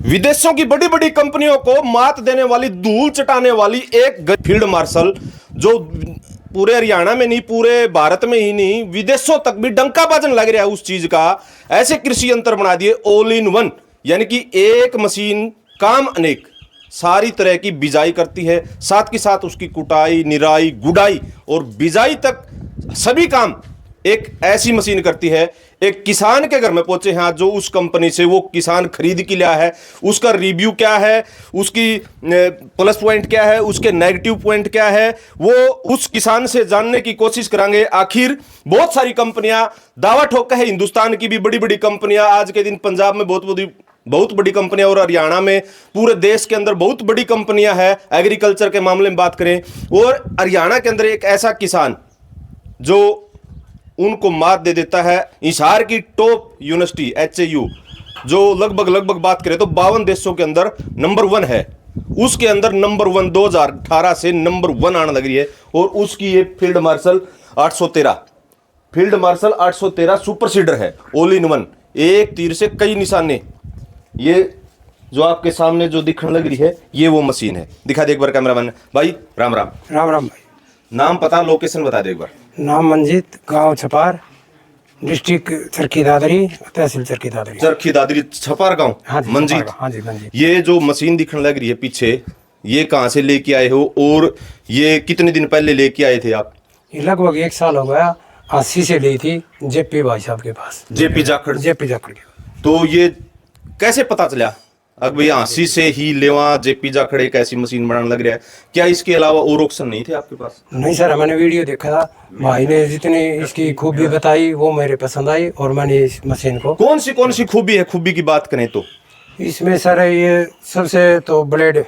विदेशों की बड़ी बड़ी कंपनियों को मात देने वाली, धूल चटाने वाली एक फील्ड मार्शल, जो पूरे हरियाणा में नहीं, पूरे भारत में ही नहीं, विदेशों तक भी डंका बाजन लग रहा है उस चीज का। ऐसे कृषि यंत्र बना दिए ऑल इन वन, यानी कि एक मशीन काम अनेक, सारी तरह की बिजाई करती है, साथ के साथ उसकी कुटाई, निराई, गुड़ाई और बिजाई तक सभी काम एक ऐसी मशीन करती है। एक किसान के घर में पहुंचे हैं, जो उस कंपनी से वो किसान खरीद के लिया है, उसका रिव्यू क्या है, उसकी प्लस पॉइंट क्या है, उसके नेगेटिव पॉइंट क्या है, वो उस किसान से जानने की कोशिश करेंगे। आखिर बहुत सारी कंपनियां दावा ठोका है, हिंदुस्तान की भी बड़ी बड़ी कंपनियां आज के दिन पंजाब में बहुत बड़ी कंपनियां और हरियाणा में, पूरे देश के अंदर बहुत बड़ी कंपनियां हैं एग्रीकल्चर के मामले में बात करें। और हरियाणा के अंदर एक ऐसा किसान जो उनको मात दे देता है, हिसार की टॉप यूनिवर्सिटी HAU, जो लगभग बात करें तो 52 देशों के अंदर नंबर 1 है, उसके अंदर नंबर 1 2018 से नंबर 1 आने लग रही है। और उसकी ये फील्ड मार्शल 813 सुपर सीडर है, ऑल इन वन, एक तीर से कई निशाने। ये जो आपके सामने जो दिखने लग रही है, ये वो मशीन है। दिखा दे एक बार कैमरामैन भाई। राम राम। राम राम भाई। नाम पता लोकेशन बता दे एक बार। नाम मंजीत, गांव छपार, डिस्ट्रिक्ट चरखी दादरी, तहसील चरखी दादरी। चरखी दादरी, छपार गांव। हाँ जी, मंजीत। हाँ जी मंजीत। ये जो मशीन दिखने लग रही है पीछे, ये कहाँ से लेके आए हो और ये कितने दिन पहले लेके आए थे आप? ये लगभग 1 साल हो गया, 80 से ली थी JP भाई साहब के पास। JP जाखड़। JP जाखड़ के। तो ये कैसे पता चला अब भैया 80 से ही लेवा JP जाखड़ एक ऐसी मशीन बनाने लग रहा है? क्या इसके अलावा और ऑप्शन नहीं थे आपके पास? नहीं सर, मैंने वीडियो देखा था, भाई ने जितनी इसकी खूबी बताई वो मेरे पसंद आई और मैंने इस मशीन को। कौन सी खूबी है? खूबी की बात करें तो इसमें सर ये सबसे तो ब्लेड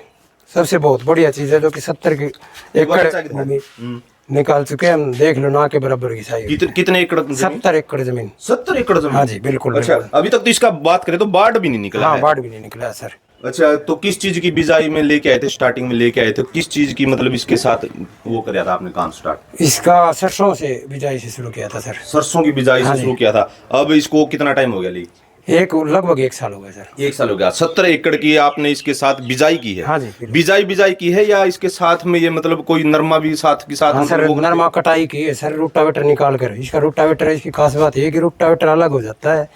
सबसे बहुत बढ़िया चीज़ है, जो कि 70 की एकड़ निकाल चुके हैं हम, देख लो ना के बराबर की साइज। कितने एकड़? 70 एकड़ जमीन। 70 एकड़ जमीन? हाँ जी बिल्कुल। अच्छा, अभी तक तो इसका बात करें तो बाढ़ भी नहीं निकला हाँ, है। बाढ़ भी नहीं निकला है सर। अच्छा, तो किस चीज की बिजाई में लेके आए थे? स्टार्टिंग में लेके आए थे किस चीज की, मतलब इसके साथ वो कराया था आपने काम स्टार्ट? इसका सरसों से बिजाई से शुरू किया था सर। सरसों की बिजाई से शुरू किया था। अब इसको कितना टाइम हो गया ली? लगभग 1 साल हो गया सर। 1 साल हो गया। 70 एकड़ की आपने इसके साथ बिजाई की है? हाँ जी। बिजाई की है या इसके साथ में ये मतलब कोई नरमा भी साथ के साथ? हाँ सर, नरमा कटाई की है सर, रोटावेटर निकाल कर। इसका रोटावेटर, इसकी खास बात है कि रोटावेटर अलग हो जाता है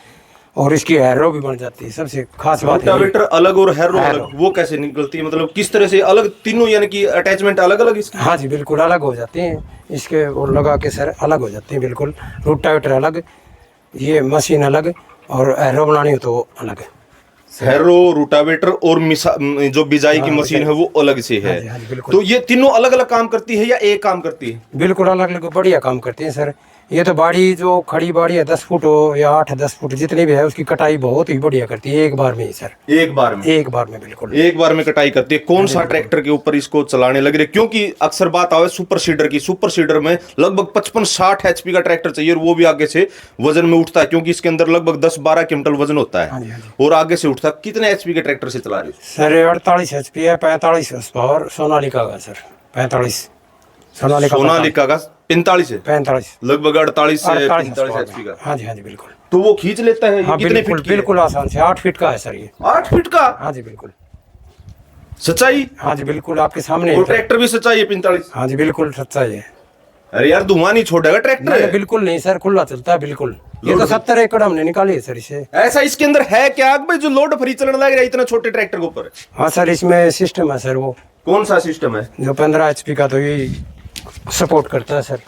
और इसकी हैरो भी बन जाती है। सबसे खास बात है रोटावेटर अलग और हैरो अलग, वो कैसे निकलती है? मतलब किस तरह से अलग तीनों, यानी कि अटैचमेंट अलग अलग इसकी? हाँ जी बिल्कुल अलग हो जाते हैं इसके, और लगा के सर अलग हो जाते हैं बिल्कुल। रोटावेटर अलग, ये मशीन अलग, और हैरो बनानी हो तो अलग है। हैरो, रोटावेटर और जो बिजाई की मशीन है वो अलग से है। हाँ जी, बिल्कुल। तो ये तीनों अलग अलग काम करती है या एक काम करती है? बिल्कुल अलग अलग बढ़िया काम करते हैं सर। ये तो बाड़ी, जो खड़ी बाड़ी है 10 फुट हो या 8-10 फुट जितनी भी है, उसकी कटाई बहुत ही बढ़िया करती है एक बार में ही सर। एक बार में बिल्कुल एक बार में कटाई करती है। कौन सा ट्रैक्टर के ऊपर इसको चलाने लग रहे? क्योंकि अक्सर बात आवे सुपर सीडर की। सुपर सीडर में लगभग 55-60 HP का ट्रैक्टर चाहिए और वो भी आगे से वजन में उठता है, क्योंकि इसके अंदर लगभग 10-12 क्विंटल वजन होता है और आगे से उठता है। कितने HP के ट्रैक्टर से चला रहे हो सर? 48 HP है, 45 horsepower सोनालिका का सर। 45 सोनालिका का 45 है, 45 लगभग 48 से 45 HP का। हाँ जी बिल्कुल। तो वो खींच लेता है। हाँ, कितने बिल्कुल फीट की है? बिल्कुल आसान से 8 फीट का है सर ये। 8 फीट का? हाँ जी बिल्कुल। सच्चाई? हाँ जी बिल्कुल, आपके सामने। और ट्रैक्टर भी सच्चाई है 45? हाँ जी बिल्कुल सच्चाई है। अरे यार, धुआं नहीं छोड़ेगा ट्रैक्टर? बिल्कुल नहीं सर, खुला चलता है बिल्कुल। ये तो 70 एकड़ हमने निकाली है सर इसे। ऐसा इसके अंदर है क्या भाई जो लोड फ्री चलने लग रहा है इतना छोटे ट्रैक्टर के ऊपर? हाँ सर, इसमें सिस्टम है सर। वो कौन सा सिस्टम है? जो 15 HP का, तो ये सपोर्ट करता है सर।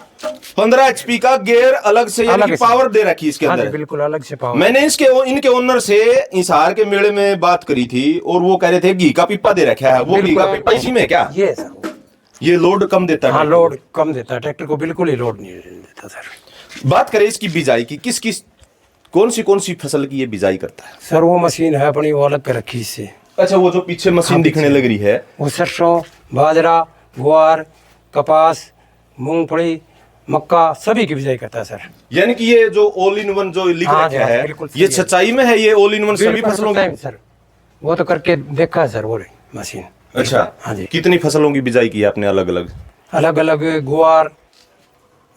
15 HP का गियर अलग से, यानी कि पावर दे रखी इसके अंदर? बिल्कुल अलग से पावर। मैंने इनके ओनर से हिसार के मेले में बात करी थी और वो कह रहे थे घी का पिप्पा दे रखा है। वो घी का पिप्पा इसी में क्या? ये सर, ये लोड कम देता है? हाँ, लोड कम देता है ट्रैक्टर को, बिल्कुल ही लोड नहीं देता सर। बात करें इसकी बिजाई की, कौन सी फसल की ये बिजाई करता है? सर वो मशीन है अपनी, वो अलग कर रखी इससे। अच्छा, वो जो पीछे मशीन दिखने लग रही है, वो सरसों, बाजरा, ग्वार, कपास, मूंगफली, मक्का सभी की बिजाई करता है सर। यानी कि ये जो ऑल इन वन जो लिख रखा है, ये सच्चाई में है? ये ऑल इन वन सभी फसलों की? सर वो तो करके देखा है सर वो मशीन। अच्छा, हाँ जी। कितनी फसलों की बिजाई की है आपने अलग अलग? अलग अलग ग्वार,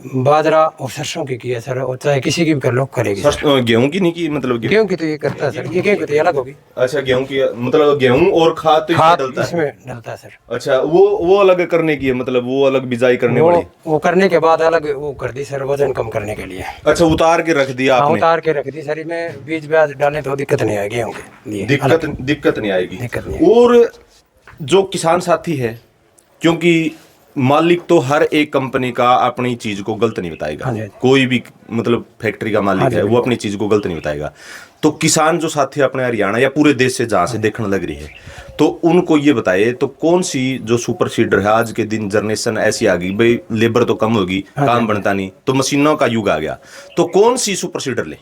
बाजरा और सरसों की है सर, और चाहे किसी की भी कर लो करेगी सर। गेहूं की नहीं की, मतलब गेहूं की तो ये करता है सर, ये गेहूं की तो ये अलग होगी। अच्छा, गेहूं की मतलब गेहूं और खाद तो इसमें खाद डलता है। इसमें डलता है सर। अच्छा, वो अलग करने की है, मतलब वो अलग बिजाई करने वाली। वो करने के बाद अलग वो कर दी सर, वजन कम करने के लिए। अच्छा, उतार के रख दिया हाँ, आपने। उतार के रख दी सर, इसमें बीज ब्याज डालने तो दिक्कत नहीं आएगी गेहूं के लिए। दिक्कत नहीं आएगी। दिक्कत नहीं और जो किसान साथी है, क्योंकि मालिक तो हर एक कंपनी का अपनी चीज को गलत नहीं बताएगा। हाँ जी, हाँ जी। कोई भी मतलब फैक्ट्री का मालिक हाँ जी, है, वो बिल्कुल। अपनी चीज को गलत नहीं बताएगा। तो किसान जो साथी अपने हरियाणा या पूरे देश से जहां से देखने लग रही है, तो उनको ये बताइए, तो कौन सी जो सुपर सीडर है, आज के दिन जनरेशन ऐसी आ गई भाई, लेबर तो कम होगी, काम बनता नहीं, तो मशीनों का युग आ गया, तो कौन सी सुपर सीडर ले?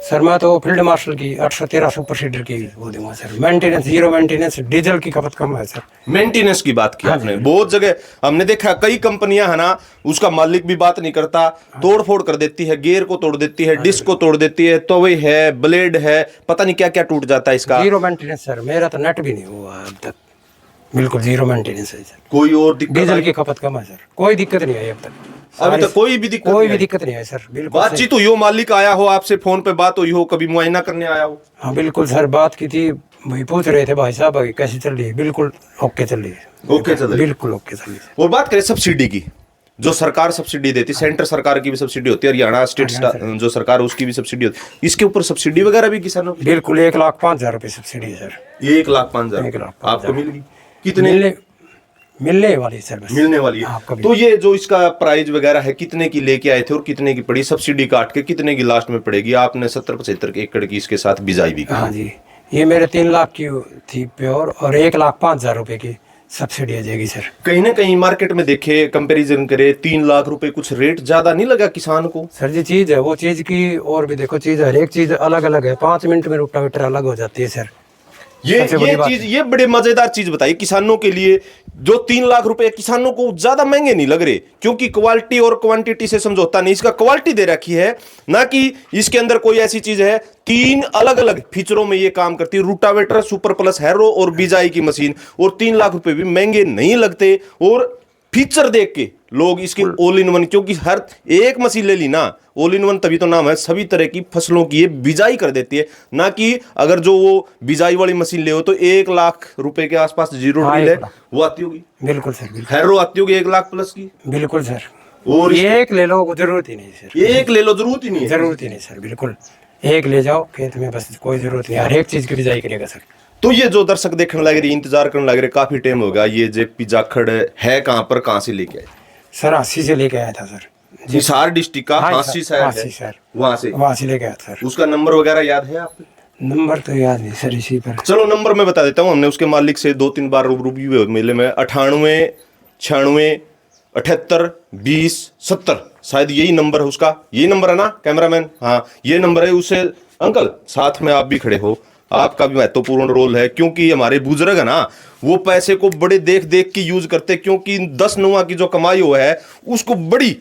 सर मैं तो फील्ड मार्शल की 813 सुपर सीडर की वो दूंगा sir. Maintenance, zero maintenance, diesel की खपत कम है सर। मेंटेनेंस की बात की आपने, बहुत जगह हमने देखा, कई कंपनियां है ना, उसका मालिक भी बात नहीं करता, तोड़ फोड़ कर देती है, गियर को तोड़ देती है, डिस्क को तोड़ देती है, तवे है, ब्लेड है, पता नहीं क्या क्या टूट जाता है इसका। जीरो मेंटेनेंस सर, मेरा तो नेट भी नहीं हुआ अब तक, बिल्कुल जीरो मेंटेनेंस है सर। कोई और दिक्कत डीजल आई? की खपत कम है सर, कोई दिक्कत नहीं आई अब तक। अभी तक कोई भी दिक्कत कोई नहीं भी आई? दिक्कत नहीं है सर, बिल्कुल सही। बातचीत हुई हो, मालिक आया हो आपसे, फोन पे बात हुई हो, कभी मुआयना करने आया हो? हाँ बिल्कुल सर, बात की थी, भाई पूछ रहे थे भाई साहब भाई कैसी चल रही है, बिल्कुल ओके चल रही है। ओके चल रही है। बिल्कुल ओके चल रही है। और बात करें सब्सिडी की, जो सरकार सब्सिडी देती है, सेंटर सरकार की भी सब्सिडी होती है, हरियाणा स्टेट जो सरकार है उसकी भी सब्सिडी होती है, इसके ऊपर सब्सिडी वगैरह भी किसानों की? बिल्कुल 1,05,000 रुपये सब्सिडी है सर। 1,05,000 1,05,000 आपको मिल गई? कितने मिलने वाली है सर, बस मिलने वाली है? आपका भी। तो ये जो इसका प्राइस वगैरह है, कितने की लेके आए थे और कितने की पड़ी, सब्सिडी काट के कितने की लास्ट में पड़ेगी? आपने 70-75 एकड़ की इसके साथ बिजाई भी की। हाँ जी, ये मेरे 3 लाख की थी प्योर, और 1,05,000 रुपये की सब्सिडी आ जाएगी सर। कहीं ना कहीं मार्केट में देखे, कंपैरिजन करे, 3 लाख रुपए कुछ रेट ज्यादा नहीं लगा किसान को? सर जी चीज़ है वो चीज़ की, और भी देखो चीज़, हर एक चीज़ अलग अलग है। 5 मिनट में रोटावेटर अलग हो जाती है सर। ये सबसे बड़ी बात चीज, ये बड़े मजेदार चीज बताइए किसानों के लिए, जो 3 लाख रुपए किसानों को ज्यादा महंगे नहीं लग रहे, क्योंकि क्वालिटी और क्वांटिटी से समझौता नहीं, इसका क्वालिटी दे रखी है ना, कि इसके अंदर कोई ऐसी चीज है। 3 अलग अलग फीचरों में ये काम करती है, रूटावेटर, सुपर प्लस, हैरो और बिजाई की मशीन, और 3 लाख रुपए भी महंगे नहीं लगते। और फीचर देख के लोग इसके ऑल इन वन, क्योंकि हर एक मशीन ले ली ना, ऑल इन वन तभी तो नाम है, सभी तरह की फसलों की ये बिजाई कर देती है। ना कि अगर जो वो बिजाई वाली मशीन ले हो तो 1 लाख रुपए के आसपास जीरो हाँ, ड्रिल है, 1 लाख। वो आती होगी। बिल्कुल सर, बिल्कुल हैरो आती होगी 1 लाख प्लस की। बिल्कुल सर। और एक ले लो, जरूरत ही नहीं सर, एक ले लो, जरूरत ही नहीं है। जरूरत ही नहीं सर, बिल्कुल एक ले जाओ खेत में, बस कोई जरूरत नहीं, हर एक चीज़ की बिजाई करेगा सर। तो ये जो दर्शक देखने लग रही, इंतजार करने लग रहे, काफी टाइम होगा, ये जेपी जाखड़ है कहाँ पर, कहाँ से लेके आए? सर 80 से लेके आया था सर। हिसार डिस्ट्रिक्ट का हाँ, हांसी शहर हांसी है, शहर। वहां से लेके आया था सर। उसका नंबर वगैरह याद है आपको? नंबर तो याद नहीं सर, इसी पर। चलो नंबर मैं बता देता हूँ, हमने उसके मालिक से 2-3 बार रूबरू भी हुए मेले में। 98 96 78 20 70, शायद यही नंबर है उसका। यही नंबर है ना कैमरामैन? हाँ, ये नंबर है। उससे अंकल साथ में आप भी खड़े हो, आपका भी महत्वपूर्ण रोल है, क्योंकि हमारे बुजुर्ग है ना, वो पैसे को बड़े देख देख के यूज करते, क्योंकि 10 नुआ की जो कमाई हुआ है उसको बड़ी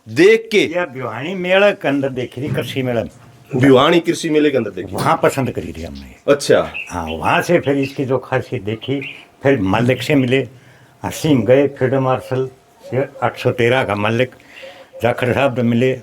देख के। या भिवानी मेला के अंदर देखी थी, कृषि मेला में, भिवानी कृषि मेले के अंदर देखी। वहाँ पसंद करी थी हमने। अच्छा, हाँ, वहाँ से फिर इसकी जो खासियत देखी, फिर मलिक से मिले, हसीम गए फील्ड मार्शल 813 का मलिक जाखड़ साहब से मिले,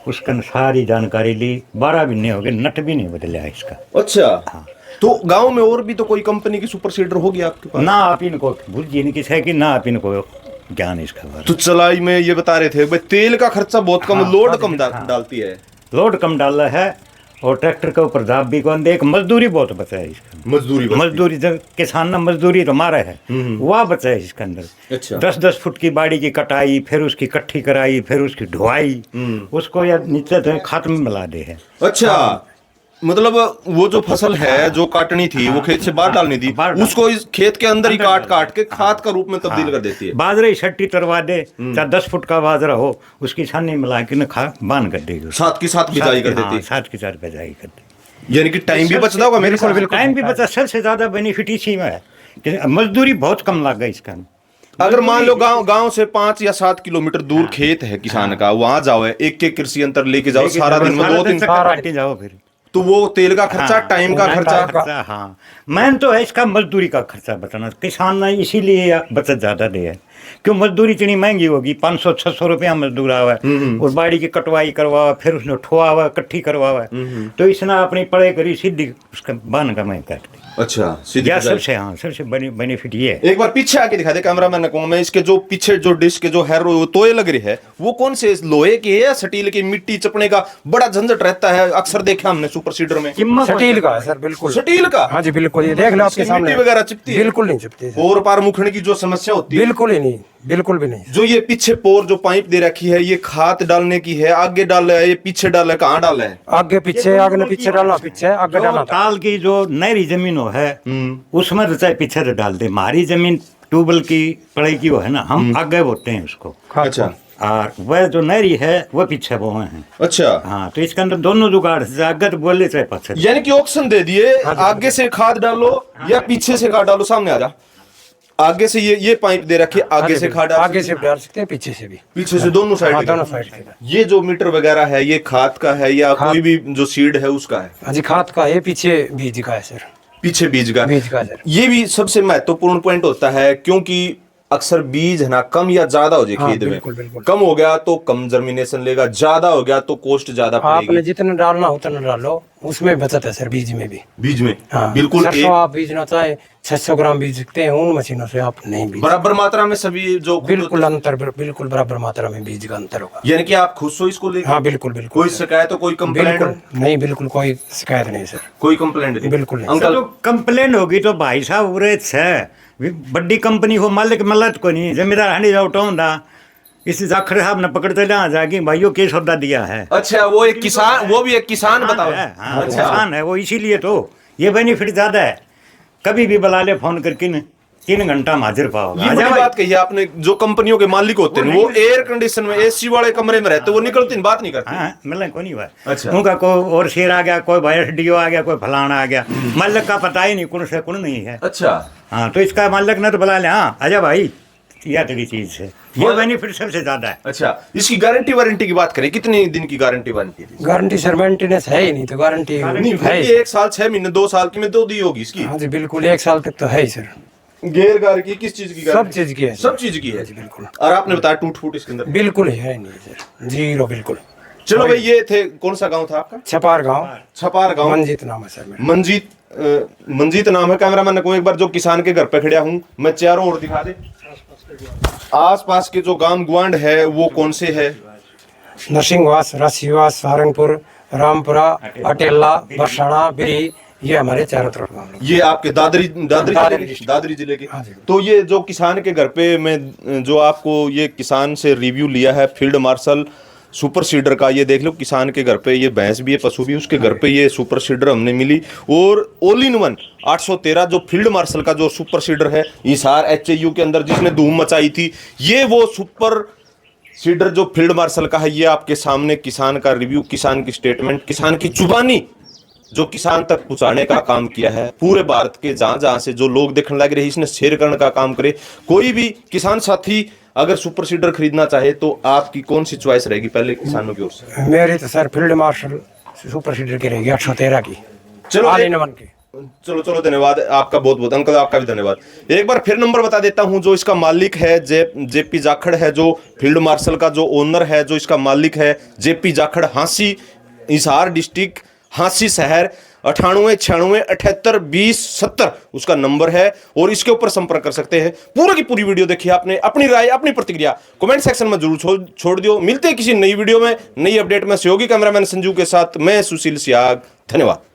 उसका सारी जानकारी ली। 12 महीने हो गए, नट भी नहीं बदला इसका। अच्छा। हाँ। तो गांव में और भी तो कोई कंपनी की सुपर सीडर होगी आपके पास? ना आप इनको बुझिए नहीं किसी है कि ना आप इनको ज्ञान इसका बारे। तो चलाई में ये बता रहे थे भाई, तेल का खर्चा बहुत कम, हाँ, लोड कम डालती है। लोड कम डाला है, और ट्रैक्टर के ऊपर दाब भी कौन दे, एक मजदूरी बहुत बचा है इसका। मजदूरी जब किसान ना मजदूरी तो मारा है, वह बचा है इसके अंदर। अच्छा। 10-10 फुट की बाड़ी की कटाई, फिर उसकी कट्ठी कराई, फिर उसकी ढुआई, उसको या नीचे तो खाद में मिला दे है। अच्छा, मतलब वो जो फसल है जो काटनी थी, वो खेत से बाहर डालनी थी, उसको इस खेत के अंदर ही काट काट के खाद का रूप में तब्दील कर देती है। बाजरे की छट्टी तरवा दे, चाहे 10 फुट का बाजरा हो, उसकी छानी मिला के न खा बांध कर देगी, साथ के साथ बिजाई कर देती है। साथ के साथ बिजाई कर देती। यानी कि टाइम भी बचता होगा मेरे हिसाब से। टाइम भी बचा, सबसे ज्यादा बेनिफिट इसी में है कि मजदूरी बहुत कम लग गई इसका। अगर मान लो गांव से 5 या 7 किलोमीटर दूर खेत है किसान का, वहां जाओ, एक कृषि अंतर लेके जाओ, सारा दिन में 2 दिन काटते जाओ, फिर तो वो तेल का खर्चा, टाइम का खर्चा। हाँ, मैन तो है इसका मजदूरी का खर्चा बचाना। किसान ने इसीलिए बचत ज्यादा दे है क्यों मजदूरी इतनी महंगी होगी, 500-600 रुपया मजदूर आवा और बाड़ी की कटवाई करवावा, फिर उसने ठोआवा, इकट्ठी करवावा, तो इसने अपनी पढ़ाई करी सीधी उसका बान का मैं काट दी। अच्छा, या सबसे हाँ सबसे बेनिफिट ये है। एक बार पीछे आके दिखा दे कैमरामैन को, मैं इसके जो पीछे जो डिश के जो है तोये लग रही है वो कौन से लोहे की है या स्टील की? मिट्टी चपने का बड़ा झंझट रहता है, अक्सर देखा हमने सुपर सीडर में। स्टील का है सर, बिल्कुल स्टील का? हाँ जी बिल्कुल, ये देख लो आपके सामने मिट्टी वगैरह चिपती है? बिल्कुल नहीं चिपती है, और पार मुखने की जो समस्या होती है बिल्कुल ही नहीं, बिल्कुल भी नहीं। जो ये पीछे पोर जो पाइप दे रखी है, ये खाद डालने की है, आगे डाला है, ये पीछे डाला है, कहाँ डाला है? आगे पीछे, आगे ने पीछे डालना, पीछे आगे जो डालना। ताल की जो नहरी जमीन हो है उसमें तो चाहे पीछे से डाल दे, हमारी जमीन ट्यूबवेल की पड़े की वो है ना, हम आगे बोते हैं उसको। अच्छा, और वह जो नहरी है वो पीछे बोए हैं। अच्छा, हाँ, तो इसके अंदर दोनों जुगाड़ है, आगे तो बोले चाहे पीछे। यानी कि ऑप्शन दे दिए, आगे से खाद डालो या पीछे से खाद डालो। सामने आ जा, आगे से ये पाइप दे रखी है, आगे से खाद डाल, आगे से डाल सकते हैं, पीछे से भी, पीछे से दोनों हाँ, साइड। दोनों साइड से। ये जो मीटर वगैरह है ये खाद का है या कोई भी जो सीड है उसका है? हाँ जी, खाद का है, पीछे बीज का है सर, पीछे बीज का। बीज का सर। ये भी सबसे महत्वपूर्ण पॉइंट होता है, क्योंकि अक्सर बीज है ना कम या ज्यादा हो जाए हाँ, खेत में, बिल्कुल, बिल्कुल। कम हो गया तो कम जर्मिनेशन लेगा, ज्यादा हो गया तो कॉस्ट ज्यादा आपने पड़ेगी। जितना डालना उतना डालो, उसमें बचत है सर, बीज में भी। बीज में हाँ, बिल्कुल सरसों आप बीजना चाहे 600 ग्राम बीज सकते हैं, उन मशीनों से आप नहीं बीज, बराबर मात्रा में सभी जो बिल्कुल अंतर, बिल्कुल बराबर मात्रा में बीज का अंतर होगा। यानी कि आप खुश हो इसको लेकर? हाँ बिल्कुल बिल्कुल। कोई शिकायत हो, कोई कंप्लेंट? बिल्कुल नहीं, बिल्कुल कोई शिकायत नहीं सर, कोई कंप्लेंट नहीं? बिल्कुल नहीं। अंकल तो कंप्लेन होगी तो भाई साहब उरे है बड़ी कंपनी हो, मालिक मलत को नहीं, जमींदार हंडी जाओ टोंदा, इस जाखड़ साहब ने पकड़ते जा जाके भाइयों के सौदा दिया है। अच्छा, वो एक किसान, वो भी एक किसान बताओ। हाँ, वो किसान है वो, इसीलिए तो ये बेनिफिट ज्यादा है। कभी भी बुला ले फोन करके न, 3 घंटा में हाजिर पाओ। ये बड़ी बात कही है आपने। जो कंपनियों के मालिक होते हैं वो एयर कंडीशन में एसी वाले कमरे में रहते, वो निकलते बात नहीं करते। हाँ, मतलब कोई नहीं बात। अच्छा। उनका कोई और शेर आ गया, कोई भाईडीओ आ गया, कोई फलाना आ गया, मालिक का पता ही नहीं कौन से कौन नहीं है। अच्छा, हाँ, तो इसका मालिक ने तो बुला ले, हाँ आजा भाई, यह तेरी चीज है, ये बेनिफिट सबसे ज्यादा है। अच्छा, इसकी गारंटी वारंटी की बात करें, कितने दिन की गारंटी वारंटी है? गारंटी सर मेंटेनेंस है ही नहीं, तो गारंटी नहीं, है। 1 साल 6 महीने 2 साल की में तो दी होगी इसकी। हाँ जी बिल्कुल, 1 साल तक तो है ही सर, गेयर गार की किस चीज की सब गारंटी? चीज की है, सब चीज की है जी बिल्कुल। और आपने बताया टूट फूट इसके अंदर बिल्कुल है नहीं सर, जीरो बिल्कुल। चलो भाई, ये थे, कौन सा गांव था आपका? छपार गांव, छपार गांव। मंजीत नाम है सर मेरा। मंजीत नाम है। कैमरामैन को एक बार जो किसान के घर पे खड़ा हूँ मैं, चारों ओर दिखा दे। आसपास के जो गांव गुआंड है वो कौन से है? नरसिंहवास, राशीवास, सारंगपुर, रामपुरा, अटेला, बरसाना, बिरी, ये हमारे चारों तरफ गाँव लोग। ये आपके दादरी दादरी जिले के। हाँ जी। तो ये जो किसान के घर पे मैं जो आपको ये किसान से रिव्यू लिया है फील्ड मार्शल सुपर सीडर का, ये देख लो किसान के घर पे ये भैंस भी है, पशु भी, उसके घर पे ये सुपर सीडर हमने मिली। और ऑल इन वन 813 जो फील्ड मार्शल का जो सुपर सीडर है हिसार HAU के अंदर जिसने धूम मचाई थी, ये वो सुपर सीडर जो फील्ड मार्शल का है। ये आपके सामने किसान का रिव्यू, किसान की स्टेटमेंट, किसान की जुबानी जो किसान तक पहुंचाने का काम किया है। पूरे भारत के जहां जहां से जो लोग देखने लग रहे हैं, इसने शेयर करने का काम करे। कोई भी किसान साथी अगर सुपर सीडर खरीदना चाहे तो आपकी कौन सी चॉइस रहेगी पहले किसानों की ओर से? मेरी तो sir field marshal super seeder की रहेगी 813 की। चलो ऑल इन वन की। चलो धन्यवाद आपका, बहुत बहुत अंकल आपका भी धन्यवाद। एक बार फिर नंबर बता देता हूं। जो इसका मालिक है जेपी जाखड़ है, जो फील्ड मार्शल का जो ओनर है, जो इसका मालिक है जेपी जाखड़, हांसी, हिसार डिस्ट्रिक्ट, हांसी शहर। 98 96 78 20 70 उसका नंबर है और इसके ऊपर संपर्क कर सकते हैं। पूरी की पूरी वीडियो देखिए आपने, अपनी राय अपनी प्रतिक्रिया कमेंट सेक्शन में जरूर छोड़ दियो। मिलते हैं किसी नई वीडियो में, नई अपडेट में। सहयोगी कैमरामैन संजू के साथ मैं सुशील सियाग, धन्यवाद।